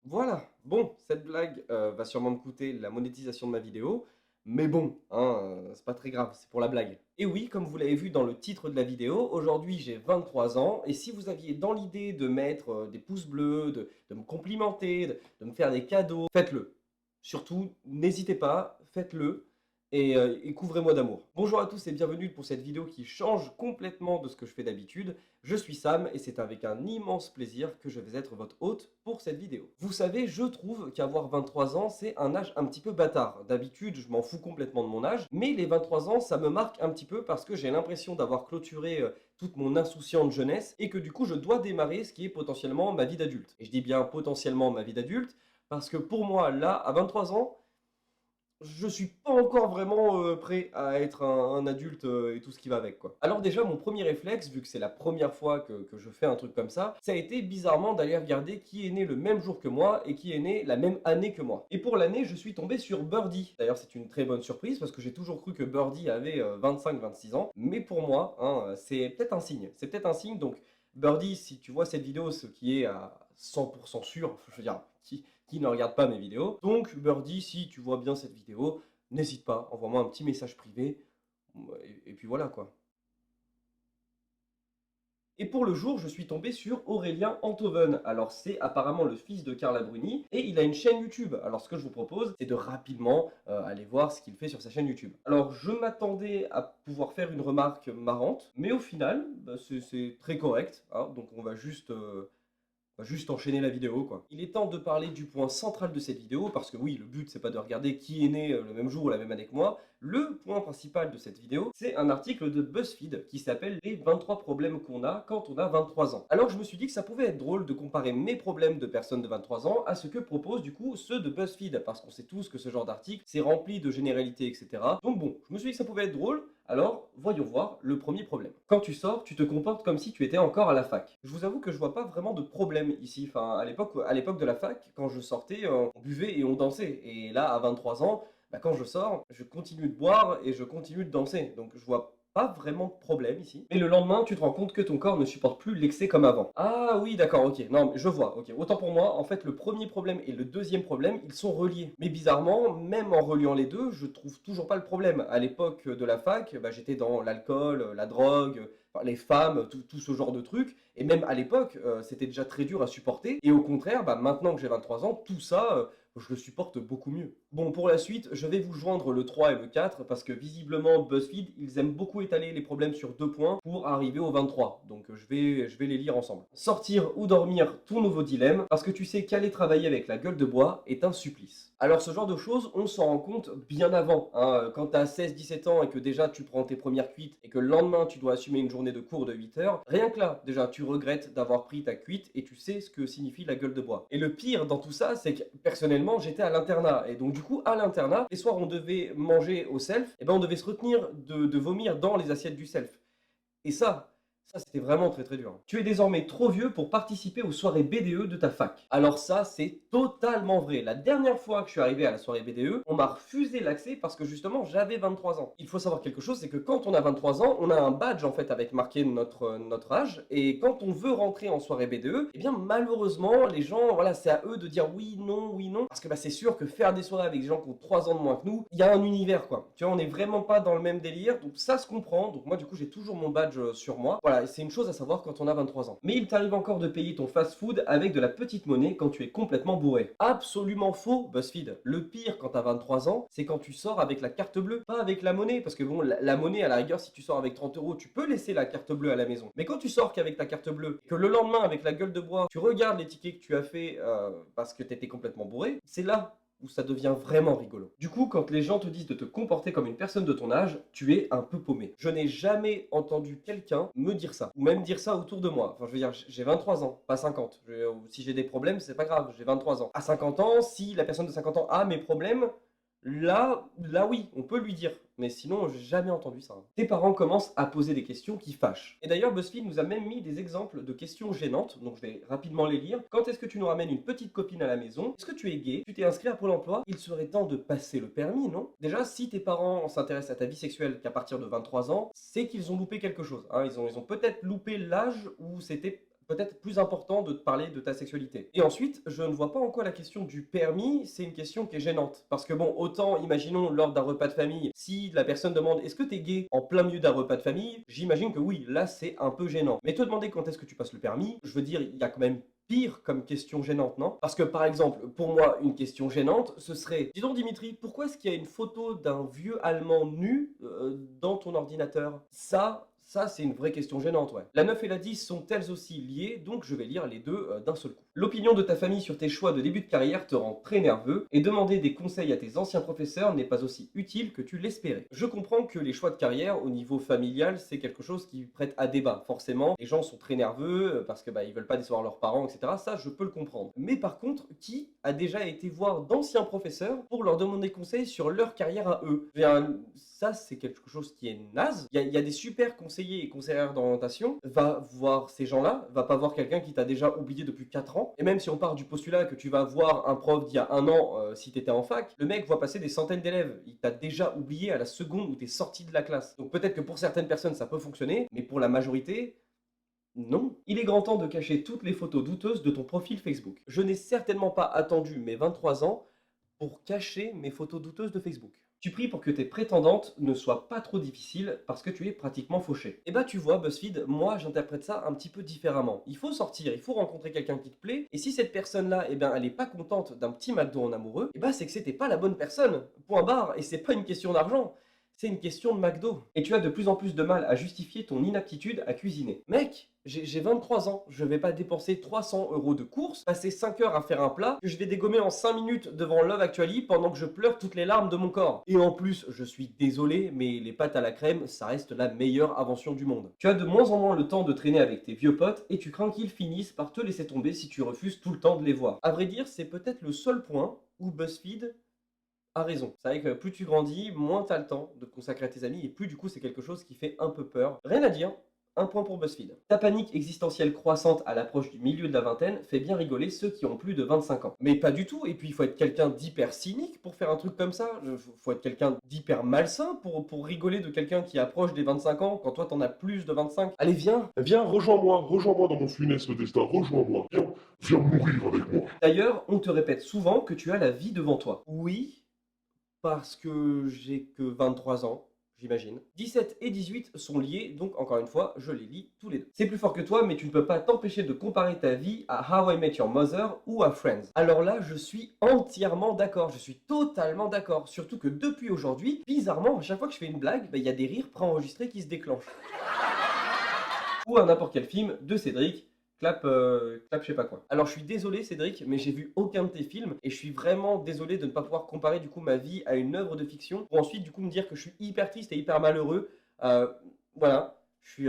Voilà, bon, cette blague va sûrement me coûter la monétisation de ma vidéo, mais bon, hein, c'est pas très grave, c'est pour la blague. Et oui, comme vous l'avez vu dans le titre de la vidéo, aujourd'hui j'ai 23 ans, et si vous aviez dans l'idée de mettre des pouces bleus, de me complimenter, de me faire des cadeaux, faites-le. Surtout, n'hésitez pas, faites-le, et couvrez-moi d'amour. Bonjour à tous et bienvenue pour cette vidéo qui change complètement de ce que je fais d'habitude. Je suis Sam et c'est avec un immense plaisir que je vais être votre hôte pour cette vidéo. Vous savez, je trouve qu'avoir 23 ans, c'est un âge un petit peu bâtard. D'habitude, je m'en fous complètement de mon âge, mais les 23 ans, ça me marque un petit peu parce que j'ai l'impression d'avoir clôturé toute mon insouciante jeunesse et que du coup, je dois démarrer ce qui est potentiellement ma vie d'adulte. Et je dis bien potentiellement ma vie d'adulte parce que pour moi, là, à 23 ans, je suis pas encore vraiment prêt à être un adulte et tout ce qui va avec, quoi. Alors déjà, mon premier réflexe, vu que c'est la première fois que je fais un truc comme ça a été bizarrement d'aller regarder qui est né le même jour que moi et qui est né la même année que moi. Et pour l'année, je suis tombé sur Birdie. D'ailleurs, c'est une très bonne surprise parce que j'ai toujours cru que Birdie avait 25-26 ans. Mais pour moi, hein, c'est peut-être un signe. C'est peut-être un signe. Donc, Birdie, si tu vois cette vidéo, ce qui est à 100% sûr, je veux dire, qui ne regarde pas mes vidéos. Donc, Birdie, si tu vois bien cette vidéo, n'hésite pas, envoie-moi un petit message privé. Et puis voilà quoi. Et pour le jour, je suis tombé sur Aurélien Antoven. Alors, c'est apparemment le fils de Carla Bruni et il a une chaîne YouTube. Alors, ce que je vous propose, c'est de rapidement aller voir ce qu'il fait sur sa chaîne YouTube. Alors, je m'attendais à pouvoir faire une remarque marrante, mais au final, bah, c'est très correct, hein. Donc, on va juste enchaîner la vidéo, quoi. Il est temps de parler du point central de cette vidéo, parce que oui, le but, c'est pas de regarder qui est né le même jour ou la même année que moi. Le point principal de cette vidéo, c'est un article de BuzzFeed qui s'appelle « Les 23 problèmes qu'on a quand on a 23 ans ». Alors je me suis dit que ça pouvait être drôle de comparer mes problèmes de personnes de 23 ans à ce que proposent du coup ceux de BuzzFeed, parce qu'on sait tous que ce genre d'article, c'est rempli de généralités, etc. Donc bon, je me suis dit que ça pouvait être drôle, alors, voyons voir le premier problème. Quand tu sors, tu te comportes comme si tu étais encore à la fac. Je vous avoue que je vois pas vraiment de problème ici. Enfin, à l'époque de la fac, quand je sortais, on buvait et on dansait. Et là, à 23 ans, bah, quand je sors, je continue de boire et je continue de danser. Donc, je vois pas vraiment de problème ici. Mais le lendemain, tu te rends compte que ton corps ne supporte plus l'excès comme avant. Ah oui, d'accord, ok. Non, mais je vois, ok. Autant pour moi, en fait, le premier problème et le deuxième problème, ils sont reliés. Mais bizarrement, même en reliant les deux, je trouve toujours pas le problème. À l'époque de la fac, bah, j'étais dans l'alcool, la drogue, enfin, les femmes, tout ce genre de trucs. Et même à l'époque, c'était déjà très dur à supporter. Et au contraire, bah, maintenant que j'ai 23 ans, tout ça, je le supporte beaucoup mieux. Bon, pour la suite, je vais vous joindre le 3 et le 4 parce que visiblement, BuzzFeed, ils aiment beaucoup étaler les problèmes sur 2 points pour arriver au 23. Donc je vais les lire ensemble. Sortir ou dormir, ton nouveau dilemme, parce que tu sais qu'aller travailler avec la gueule de bois est un supplice. Alors ce genre de choses, on s'en rend compte bien avant, hein. Quand tu as 16-17 ans et que déjà tu prends tes premières cuites et que le lendemain tu dois assumer une journée de cours de 8 heures, rien que là, déjà tu regrettes d'avoir pris ta cuite et tu sais ce que signifie la gueule de bois. Et le pire dans tout ça, c'est que personnellement j'étais à l'internat et donc du coup à l'internat, les soirs on devait manger au self, et ben on devait se retenir de vomir dans les assiettes du self. Et ça c'était vraiment très très dur. Tu es désormais trop vieux pour participer aux soirées BDE de ta fac. Alors ça, c'est totalement vrai. La dernière fois que je suis arrivé à la soirée BDE, on m'a refusé l'accès parce que justement j'avais 23 ans. Il faut savoir quelque chose, c'est que quand on a 23 ans, on a un badge en fait avec marqué notre âge. Et quand on veut rentrer en soirée BDE, eh bien malheureusement, les gens, voilà, c'est à eux de dire oui, non, oui, non. Parce que bah, c'est sûr que faire des soirées avec des gens qui ont 3 ans de moins que nous, il y a un univers quoi. Tu vois, on n'est vraiment pas dans le même délire. Donc ça se comprend. Donc moi du coup j'ai toujours mon badge sur moi. Voilà, c'est une chose à savoir quand on a 23 ans. Mais il t'arrive encore de payer ton fast-food avec de la petite monnaie quand tu es complètement bourré. Absolument faux, BuzzFeed. Le pire quand t'as 23 ans, c'est quand tu sors avec la carte bleue, pas avec la monnaie. Parce que bon, la monnaie, à la rigueur, si tu sors avec 30 euros, tu peux laisser la carte bleue à la maison. Mais quand tu sors qu'avec ta carte bleue, et que le lendemain, avec la gueule de bois, tu regardes les tickets que tu as fait parce que t'étais complètement bourré, c'est là où ça devient vraiment rigolo. Du coup, quand les gens te disent de te comporter comme une personne de ton âge, tu es un peu paumé. Je n'ai jamais entendu quelqu'un me dire ça, ou même dire ça autour de moi. Enfin, je veux dire, j'ai 23 ans, pas 50. Si j'ai des problèmes, c'est pas grave, j'ai 23 ans. À 50 ans, si la personne de 50 ans a mes problèmes, là oui, on peut lui dire. Mais sinon, j'ai jamais entendu ça, hein. Tes parents commencent à poser des questions qui fâchent. Et d'ailleurs, BuzzFeed nous a même mis des exemples de questions gênantes, donc je vais rapidement les lire. Quand est-ce que tu nous ramènes une petite copine à la maison? Est-ce que tu es gay? Tu t'es inscrit à Pôle emploi? Il serait temps de passer le permis, non? Déjà, si tes parents s'intéressent à ta vie sexuelle qu'à partir de 23 ans, c'est qu'ils ont loupé quelque chose, hein. Ils ont peut-être loupé l'âge où c'était peut-être plus important de te parler de ta sexualité. Et ensuite, je ne vois pas en quoi la question du permis, c'est une question qui est gênante. Parce que bon, autant, imaginons, lors d'un repas de famille, si la personne demande est-ce que t'es gay en plein milieu d'un repas de famille, j'imagine que oui, là c'est un peu gênant. Mais te demander quand est-ce que tu passes le permis, je veux dire, il y a quand même pire comme question gênante, non? Parce que par exemple, pour moi, une question gênante, ce serait, dis donc Dimitri, pourquoi est-ce qu'il y a une photo d'un vieux Allemand nu dans ton ordinateur? Ça, c'est une vraie question gênante, ouais. La 9 et la 10 sont elles aussi liées, donc je vais lire les deux d'un seul coup. L'opinion de ta famille sur tes choix de début de carrière te rend très nerveux, et demander des conseils à tes anciens professeurs n'est pas aussi utile que tu l'espérais. Je comprends que les choix de carrière au niveau familial, c'est quelque chose qui prête à débat. Forcément, les gens sont très nerveux parce que ils veulent pas décevoir leurs parents, etc. Ça, je peux le comprendre. Mais par contre, qui a déjà été voir d'anciens professeurs pour leur demander conseil sur leur carrière à eux? Ça, c'est quelque chose qui est naze. Il y a des super conseillers et conseillères d'orientation. Va voir ces gens-là, va pas voir quelqu'un qui t'a déjà oublié depuis 4 ans. Et même si on part du postulat que tu vas voir un prof d'il y a un an si t'étais en fac, le mec voit passer des centaines d'élèves. Il t'a déjà oublié à la seconde où t'es sorti de la classe. Donc peut-être que pour certaines personnes ça peut fonctionner, mais pour la majorité, non. Il est grand temps de cacher toutes les photos douteuses de ton profil Facebook. Je n'ai certainement pas attendu mes 23 ans pour cacher mes photos douteuses de Facebook. Tu pries pour que tes prétendantes ne soient pas trop difficiles parce que tu es pratiquement fauché. Et bah tu vois BuzzFeed, moi j'interprète ça un petit peu différemment. Il faut sortir, il faut rencontrer quelqu'un qui te plaît, et si cette personne-là, elle est pas contente d'un petit McDo en amoureux, et bah c'est que c'était pas la bonne personne. Point barre, et c'est pas une question d'argent. C'est une question de McDo. Et tu as de plus en plus de mal à justifier ton inaptitude à cuisiner. Mec, j'ai 23 ans, je vais pas dépenser 300 € de courses, passer 5 heures à faire un plat que je vais dégommer en 5 minutes devant Love Actually pendant que je pleure toutes les larmes de mon corps. Et en plus, je suis désolé, mais les pâtes à la crème, ça reste la meilleure invention du monde. Tu as de moins en moins le temps de traîner avec tes vieux potes et tu crains qu'ils finissent par te laisser tomber si tu refuses tout le temps de les voir. À vrai dire, c'est peut-être le seul point où BuzzFeed a raison. C'est vrai que plus tu grandis, moins tu as le temps de te consacrer à tes amis et plus du coup c'est quelque chose qui fait un peu peur. Rien à dire, un point pour BuzzFeed. Ta panique existentielle croissante à l'approche du milieu de la vingtaine fait bien rigoler ceux qui ont plus de 25 ans. Mais pas du tout, et puis il faut être quelqu'un d'hyper cynique pour faire un truc comme ça. Faut être quelqu'un d'hyper malsain pour rigoler de quelqu'un qui approche des 25 ans quand toi t'en as plus de 25. Allez viens. Viens, rejoins-moi dans mon funeste destin, rejoins-moi, viens mourir avec moi. D'ailleurs, on te répète souvent que tu as la vie devant toi. Oui, parce que j'ai que 23 ans, j'imagine. 17 et 18 sont liés, donc encore une fois, je les lis tous les deux. C'est plus fort que toi, mais tu ne peux pas t'empêcher de comparer ta vie à How I Met Your Mother ou à Friends. Alors là, je suis entièrement d'accord, je suis totalement d'accord. Surtout que depuis aujourd'hui, bizarrement, à chaque fois que je fais une blague, il y a des rires préenregistrés qui se déclenchent. Ou à n'importe quel film de Cédric, clap je sais pas quoi. Alors je suis désolé Cédric, mais j'ai vu aucun de tes films et je suis vraiment désolé de ne pas pouvoir comparer du coup ma vie à une œuvre de fiction pour ensuite du coup me dire que je suis hyper triste et hyper malheureux. Voilà, je suis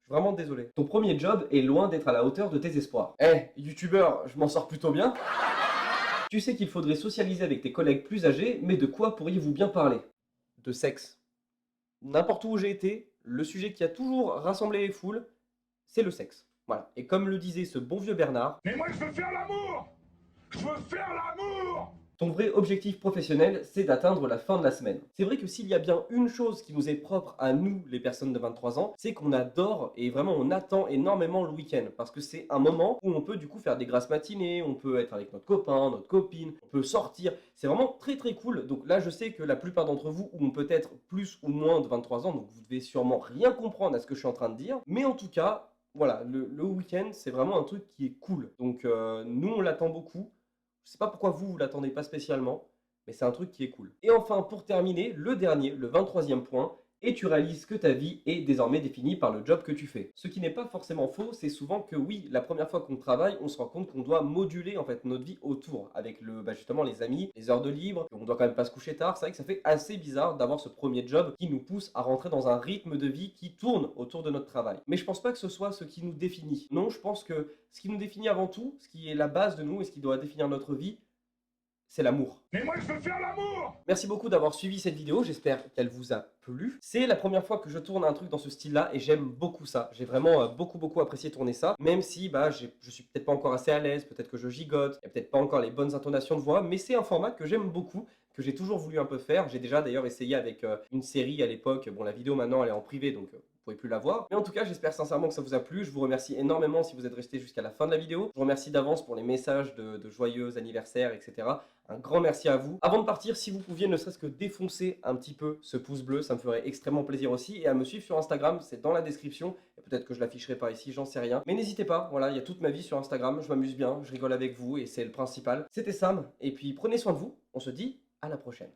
vraiment désolé. Ton premier job est loin d'être à la hauteur de tes espoirs. Youtubeur, je m'en sors plutôt bien. Tu sais qu'il faudrait socialiser avec tes collègues plus âgés, mais de quoi pourriez-vous bien parler? De sexe. N'importe où j'ai été, le sujet qui a toujours rassemblé les foules, c'est le sexe. Voilà. Et comme le disait ce bon vieux Bernard, Mais moi je veux faire l'amour. Je veux faire l'amour. ton vrai objectif professionnel, c'est d'atteindre la fin de la semaine. C'est vrai que s'il y a bien une chose qui nous est propre à nous, les personnes de 23 ans, c'est qu'on adore et vraiment on attend énormément le week-end. Parce que c'est un moment où on peut du coup faire des grasses matinées, on peut être avec notre copain, notre copine, on peut sortir. C'est vraiment très très cool. Donc là, je sais que la plupart d'entre vous ont peut-être plus ou moins de 23 ans, donc vous devez sûrement rien comprendre à ce que je suis en train de dire. Mais en tout cas, voilà, le week-end, c'est vraiment un truc qui est cool. Donc nous, on l'attend beaucoup. Je sais pas pourquoi vous l'attendez pas spécialement, mais c'est un truc qui est cool. Et enfin, pour terminer, le dernier, le 23e point, et tu réalises que ta vie est désormais définie par le job que tu fais. Ce qui n'est pas forcément faux, c'est souvent que oui, la première fois qu'on travaille, on se rend compte qu'on doit moduler en fait notre vie autour, avec justement les amis, les heures de libre, on doit quand même pas se coucher tard. C'est vrai que ça fait assez bizarre d'avoir ce premier job qui nous pousse à rentrer dans un rythme de vie qui tourne autour de notre travail. Mais je pense pas que ce soit ce qui nous définit. Non, je pense que ce qui nous définit avant tout, ce qui est la base de nous et ce qui doit définir notre vie, c'est l'amour. Mais moi je veux faire l'amour. Merci beaucoup d'avoir suivi cette vidéo, j'espère qu'elle vous a plu. C'est la première fois que je tourne un truc dans ce style-là et j'aime beaucoup ça. J'ai vraiment beaucoup apprécié tourner ça, même si je suis peut-être pas encore assez à l'aise, peut-être que je gigote, il n'y a peut-être pas encore les bonnes intonations de voix, mais c'est un format que j'aime beaucoup, que j'ai toujours voulu un peu faire. J'ai déjà d'ailleurs essayé avec une série à l'époque. Bon, la vidéo maintenant elle est en privé, donc pouvez plus la voir. Mais en tout cas, j'espère sincèrement que ça vous a plu. Je vous remercie énormément si vous êtes resté jusqu'à la fin de la vidéo. Je vous remercie d'avance pour les messages de joyeux anniversaire, etc. Un grand merci à vous. Avant de partir, si vous pouviez ne serait-ce que défoncer un petit peu ce pouce bleu, ça me ferait extrêmement plaisir aussi. Et à me suivre sur Instagram, c'est dans la description. Et peut-être que je l'afficherai par ici, j'en sais rien. Mais n'hésitez pas, voilà, il y a toute ma vie sur Instagram. Je m'amuse bien, je rigole avec vous et c'est le principal. C'était Sam. Et puis prenez soin de vous. On se dit à la prochaine.